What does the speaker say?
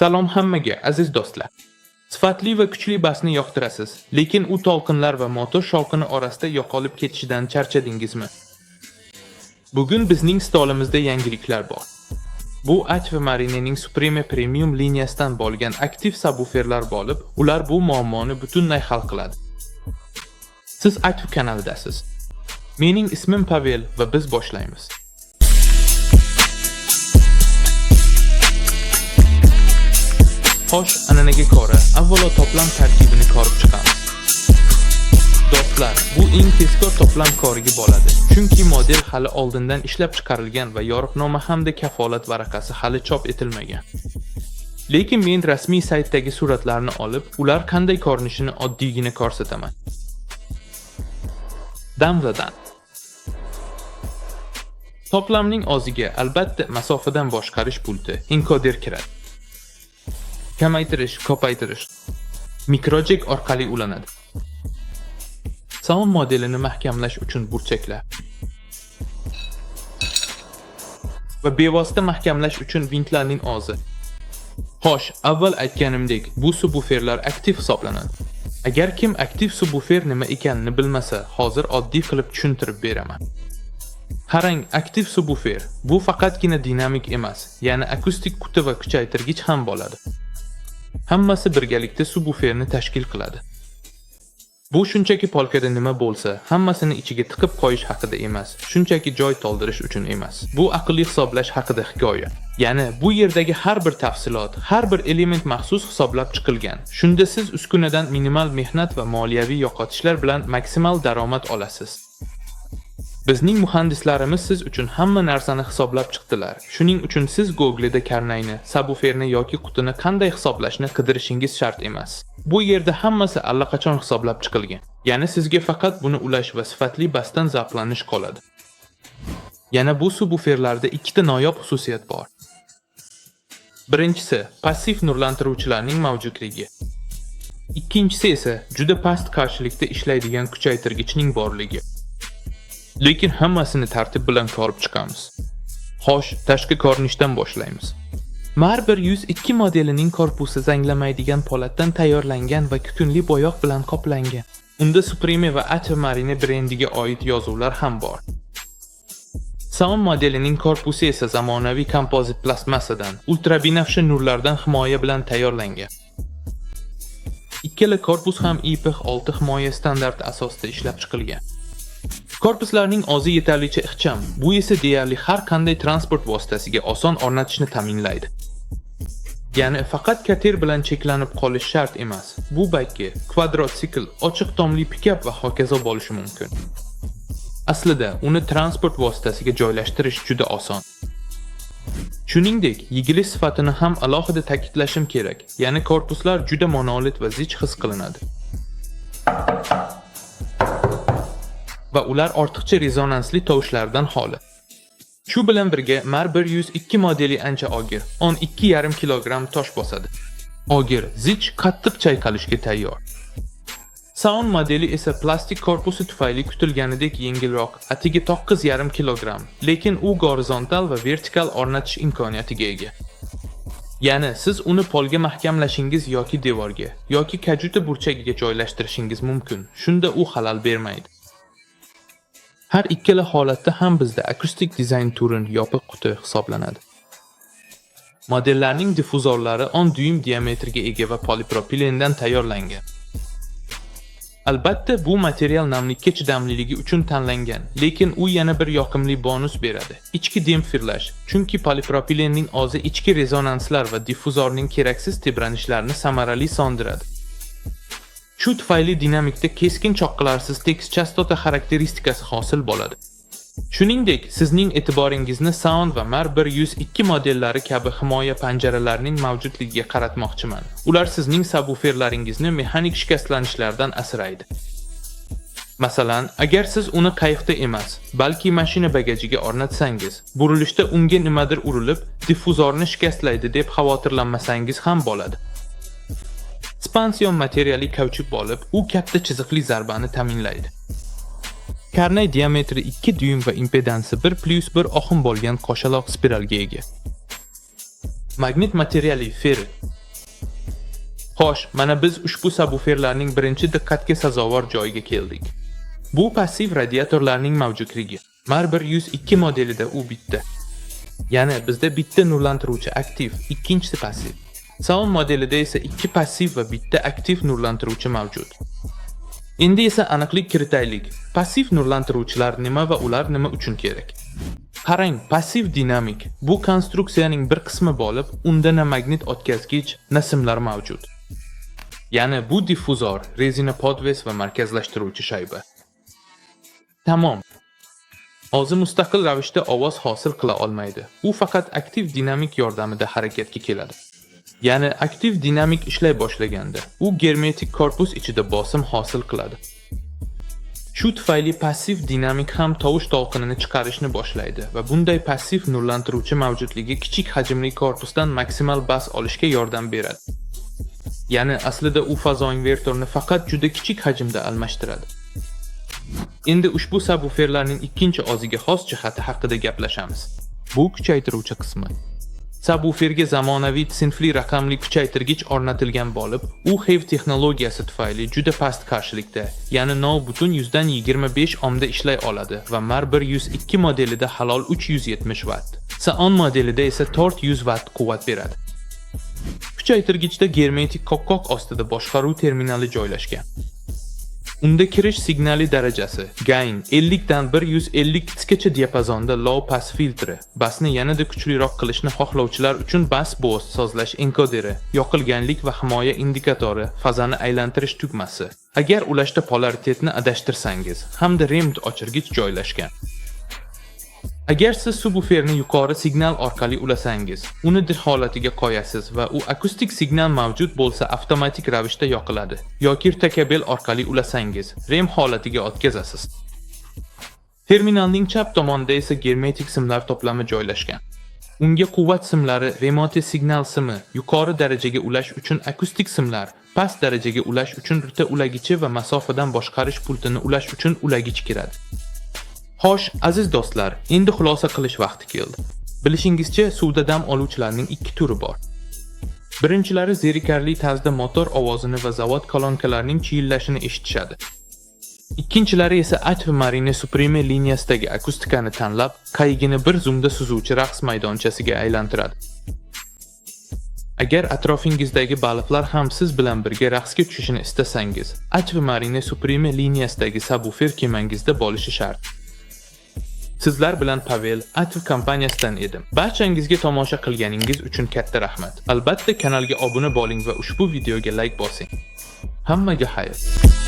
Salom hammaga, aziz do'stlar. Sifatli va kuchli basni yoqtirasiz, lekin u to'lqinlar va motor shovqini orasida yo'qolib ketishidan charchadingizmi? Bugun bizning stolimizda yangiliklar bor. Bu Ach va Marinening Supreme Premium liniyasidan bo'lgan aktiv subwooferlar bo'lib, ular bu muammoni butunlay hal qiladi. Siz Ach kanalidasiz. Mening ismim Pavel va biz boshlaymiz. Xo'sh, an'anaga ko'ra, avvalo to'plam tarkibini ko'rib chiqamiz. Do'stlar, bu eng tezkor to'plam ko'rigi bo'ladi, chunki model hali oldindan ishlab chiqarilgan va yo'riqnoma hamda kafolat varaqasi hali chop etilmagan. Lekin men rasmiy saytdagi suratlarni olib, ular qanday ko'rinishini oddiygina ko'rsataman. Damladan. To'plamning o'ziga albatta masofadan boshqarish pulti, enkoder kiradi. Kamaytirish, ko'paytirish, mikrojek orqali ulanadi. Sound modelini mahkamlash uchun burchaklar va bevosita mahkamlash uchun vintlarning o'zi. Xo'sh, avval aytganimdek, bu subwooferlar aktiv hisoblanadi. Agar kim aktiv subwoofer nima ekanini bilmasa, hozir oddiy qilib tushuntirib beraman. Qarang, aktiv subwoofer bu faqatgina dinamik emas, ya'ni akustik quti va kuchaytirgich ham bo'ladi. Hammasi birgalikda subwooferni tashkil qiladi. Bu shunchaki polkada nima bo'lsa, hammasini ichiga tiqib qo'yish haqida emas, shunchaki joy to'ldirish uchun emas. Bu aqlli hisoblash haqida hikoya. Ya'ni bu yerdagi har bir tafsilot, har bir element maxsus hisoblab chiqilgan. Shunda siz uskunadan minimal mehnat va moliyaviy yo'qotishlar bilan maksimal daromad olasiz. Bizning muhandislarimiz siz uchun hamma narsani hisoblab chiqdilar. Shuning uchun siz Google'da karnayni, subwooferni yoki qutini qanday hisoblashni qidirishingiz shart emas. Bu yerda hammasi allaqachon hisoblab chiqilgan. Ya'ni sizga faqat buni ulash va sifatli basdan zavqlanish qoladi. Yana bu subwooferlarda ikkita noyob xususiyat bor. Birinchisi, passiv nurlantiruvchilarning mavjudligi. Ikkinchisi esa juda past qarshilikda ishlaydigan kuchaytirgichning borligi. Lekin hammasini tartib bilan ko'rib chiqamiz. Xo'sh, tashqi ko'rinishdan boshlaymiz. Mar 102 modelining korpusi zanglamaydigan po'latdan tayyorlangan va kukunli bo'yoq bilan qoplangan. Unda Supreme va Ach Marine brendiga oid yozuvlar ham bor. Sound modelining korpusi esa zamonaviy kompozit plastmassadan, ultrabinafsha nurlardan himoya bilan tayyorlangan. Ikkala korpus ham IP6 himoya standarti asosida ishlab chiqilgan. Korpuslarning o'zi yetarlicha ixcham, bu esa deyarli har qanday transport vositasiga oson o'rnatishni ta'minlaydi. Ya'ni faqat kater bilan cheklanib qolish shart emas. Bu bakki, kvadrotsikl, ochiq tomli pikap va hokazo bo'lishi mumkin. Aslida uni transport vositasiga joylashtirish juda oson. Shuningdek, yigilish sifatini ham alohida ta'kidlashim kerak. Ya'ni korpuslar juda monolit va zich his qilinadi. Va ular ortiqcha rezonansli tovushlardan xoli. Shu bilan birga Mar 102 modeli ancha og'ir, 12,5 kilogramm tosh bosadi. Og'ir, zich, qattiq chayqalishga tayyor. Sound modeli esa plastik korpusi tufayli kutilganidek yengilroq, atiga 9,5 kilogramm, lekin u gorizontal va vertikal o'rnatish imkoniyatiga ega. Ya'ni siz uni polga mahkamlashingiz yoki devorga, yoki kajuta burchagiga joylashtirishingiz mumkin. Shunda u xalal bermaydi. Har ikkala holatda ham bizda akustik dizayn turin yopiq quti hisoblanadi. Modellarning difuzorlari 10 dyuym diametrga ega va polipropilendan tayyorlangan. Albatta bu material namlikka chidamliligi uchun tanlangan, lekin u yana bir yoqimli bonus beradi. Ichki demfirlash, chunki polipropilenning o'zi ichki rezonanslar va difuzorning keraksiz tebranishlarni samarali sondiradi. Shu tufayli dinamikda keskin choqqalarsiz tekis chastota xarakteristikasi hosil bo'ladi. Shuningdek, sizning e'tiboringizni Sound va Mar 102 modellari kabi himoya panjaralarining mavjudligiga qaratmoqchiman. Ular sizning subwooferlaringizni mexanik shikastlanishlardan asraydi. Masalan, agar siz uni qayiqda emas, balki mashina bagajiga o'rnatsangiz, burilishda unga nimadir urilib, difuzorni shikastlaydi deb xavotirlanmasangiz ham bo'ladi. Spansion materiali kauchuk bo'lib, u katta chiziqli zarbani ta'minlaydi. Karnay diametri 2 dyuym va impedansi 1+1 oqim bo'lgan qo'shaloq spiralga ega. Magnit materiali ferrit Xo'sh, mana biz ushbu sabuferlarning birinchi diqqatga sazovor joyiga keldik. Bu passiv radiatorlarning mavjudligi. Har 102 modelida u bitta. Ya'ni bizda bitta nurlantiruvchi aktiv, ikkinchisi passiv. Sound modelida esa ikki passiv va bitta aktiv nurlantiruvchi mavjud. Endi esa aniqlik kiritaylik. Passiv nurlantiruvchilar nima va ular nima uchun kerak? Qarang, passiv dinamik bu konstruksiyaning bir qismi bo'lib, unda na magnit o'tkazgich, na simlar mavjud. Ya'ni bu diffuzor, rezina podves va markazlashtiruvchi shayba. Tamom. O'zi mustaqil ravishda ovoz hosil qila olmaydi. U faqat aktiv dinamik yordamida harakatga keladi. Ya'ni aktiv dinamik ishlay boshlaganda, u germetik korpus ichida bosim hosil qiladi. Shu tufayli passiv dinamik ham tovush to'lqinini chiqarishni boshlaydi va bunday passiv nurlantiruvchi mavjudligi kichik hajmli korpusdan maksimal bas olishga yordam beradi. Ya'ni aslida u fazo invertorni faqat juda kichik hajmda almashtiradi. Endi ushbu sabuferlarning ikkinchi o'ziga xos jihati haqida gaplashamiz. Bu kuchaytiruvchi qismi. Sabuferga zamonaviy sinfli raqamli kuchaytirgich o'rnatilgan bo'lib, u HEV texnologiyasi tufayli juda past qarshilikda, ya'ni butun 100dan 25 ohmda ishlay oladi va Mar 102 modelida halol 370 watt. Sound modelida esa 400 watt quvvat beradi. Kuchaytirgichda germetik qopqoq ostida boshqaruv terminali joylashgan. Unda kirish signali darajasi, gain 50 dan 150 Hzgacha diapazonda low pass filtri, basni yanada kuchliroq qilishni xohlovchilar uchun bass boost sozlash enkoderi, yoqilganlik va himoya indikatori, fazani aylantirish tugmasi. Agar ulashda polaritetni adashtirsangiz, hamda remt o'chirgich joylashgan. Agar siz subwooferni yuqori signal orqali ulasangiz, uni dir holatiga qo'yasiz va u akustik signal mavjud bo'lsa avtomatik ravishda yoqiladi. Yoki irtakabel orqali ulasangiz, rem holatiga o'tkazasiz. Terminalning chap tomonida esa germetik simlar to'plami joylashgan. Unga quvvat simlari, remote signal simi, yuqori darajaga ulash uchun akustik simlar, past darajaga ulash uchun rita ulagichi va masofadan boshqarish pultini ulash uchun ulagich kiradi. Xo'sh, aziz do'stlar, endi xulosa qilish vaqti keldi. Bilishingizcha, suvda dam oluvchilarning ikki turi bor. Birinchilari zerikarli tarzda motor ovozini va zavod kolonkalarining chiyillashini eshitishadi. Ikkinchilari esa Atv Marine Supreme liniyasidagi akustikani tanlab, qayigini bir zumda suzuvchi raqs maydonchasiga aylantiradi. Agar atrofingizdagi baliqlar ham siz bilan birga raqsga tushishini istasangiz, Atv Marine Supreme liniyasidagi subwoofer kemangizda bo'lishi shart. Sizlar bilan Pavel, Atv kompaniyasidan edim. Barchangizga tomosha qilganingiz uchun katta rahmat. Albatta kanalga obuna bo'ling va ushbu videoga like bosing. Hammaga xayr.